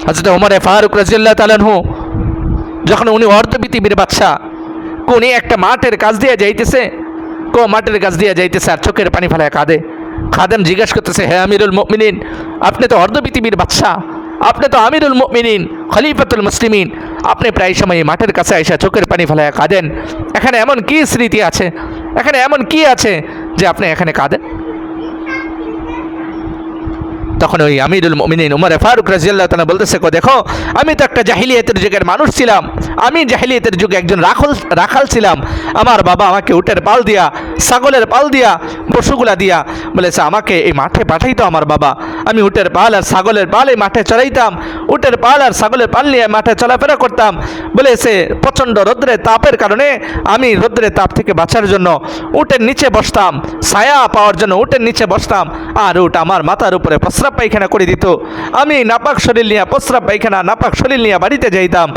হযরত ওমর ফারুক রাদিয়াল্লাহু তাআলা আনহু যখন উনি অর্ধ পৃথিবীর বাদশা, উনি একটা মাঠের কাছ দিয়ে যাইতেছে, মাঠের কাছ দিয়ে যাইতেছে আর চোখের পানি ফেলায় কাঁদে। খাদেম জিজ্ঞাসা করতেছে, হে আমিরুল মুমিনিন, আপনি তো অর্ধ পৃথিবীর বাদশা, আপনি তো আমিরুল মুমিনিন, খলিফাতুল মুসলিমিন, আপনি প্রায় সময় মাঠের কাছে এসে চোখের পানি ফেলায় কাঁদেন। এখানে এমন কি স্মৃতি আছে, এখানে এমন কি আছে যে আপনি এখানে কাঁদেন? তখন ওই আমিরুল মুমিনিন উমর ফারুক রাদিয়াল্লাহু তাআলা বলতেছে, দেখো আমি তো একটা জাহিলিয়াতের যুগের মানুষ ছিলাম, আমি জাহিলিয়াতের যুগে একজন রাখাল ছিলাম। আমার বাবা আমাকে উটের পাল দিয়া, ছাগলের পাল দিয়া, পশুগুলা দিয়া বলেছে আমাকে এই মাঠে পাঠাইতো আমার বাবা। আমি উটের পাল আর ছাগলের পাল এই মাঠে চড়াইতাম, উটের পাল আর ছাগলের পাল নিয়ে মাঠে চলাফেরা করতাম। বলেছে প্রচণ্ড রৌদ্রের তাপের কারণে আমি রৌদ্রের তাপ থেকে বাঁচার জন্য উটের নিচে বসতাম, ছায়া পাওয়ার জন্য উটের নিচে বসতাম, আর উট আমার মাথার উপরে প্রস্রাব পায়খানা করে দিত। আমি নাপাক শরীর নিয়ে প্রস্রাব পায়খানা নাপাক শরীর নিয়ে বাড়িতে যাইতাম,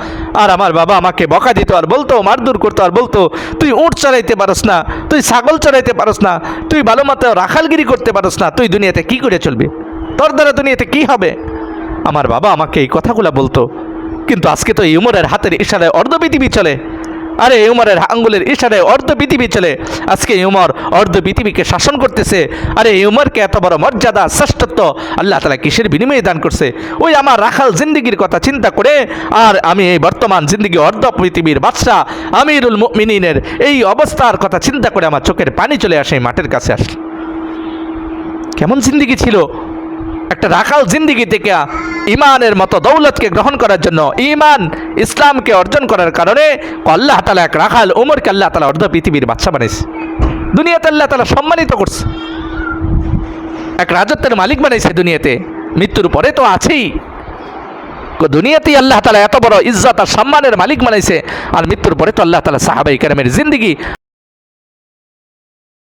আর আমার বাবা আমাকে বকা দিত আর বলতো, মারধর করতো আর বলতো, তুই উট চড়াইতে পারস না, তুই ছাগল চড়াইতে পারস না, তুই ভালো মতো রাখালগিরি করতে পারস না, তুই দুনিয়াতে কি করে চলবি, তোর দ্বারা দুনিয়াতে কি হবে? আমার বাবা আমাকে এই কথাগুলো বলতো। কিন্তু আজকে তো এই উমরের হাতের ইশারায় অর্ধ পৃথিবী চলে। আরে এই উমরের আঙ্গুলের ইশারায় অর্ধ পৃথিবী চলে। আজকে এই উমর অর্ধ পৃথিবীকে শাসন করতেছে। আরে এই উমরকে এত বড় মর্যাদা, শ্রেষ্ঠত্ব আল্লাহ তাআলা কিসের বিনিময়ে দান করছে? ওই আমার রাখাল জিন্দিগির কথা চিন্তা করে আর আমি এই বর্তমান জিন্দিগি অর্ধ পৃথিবীর বাদশা আমিরুল মুমিনিনের এই অবস্থার কথা চিন্তা করে আমার চোখের পানি চলে আসে, এই মাঠের কাছে আসে। কেমন জিন্দিগি ছিল! একটা রাখাল জিন্দিগি থেকে ইমানের মতো দৌলতকে গ্রহণ করার জন্য, ইমান ইসলামকে অর্জন করার কারণে আল্লাহ তাআলা এক রাখাল উমরকে আল্লাহ তাআলা অর্ধ পৃথিবীর বাদশা বানাইছে। দুনিয়াতে আল্লাহ তাআলা সম্মানিত করছে, এক রাজত্বের মালিক বানাইছে দুনিয়াতে। মৃত্যুর পরে তো আছেই, দুনিয়াতেই আল্লাহ তাআলা এত বড় ইজ্জত আর সম্মানের মালিক বানাইছে, আর মৃত্যুর পরে তো আল্লাহ তাআলা সাহাবায়ে কেরামের জিন্দিগি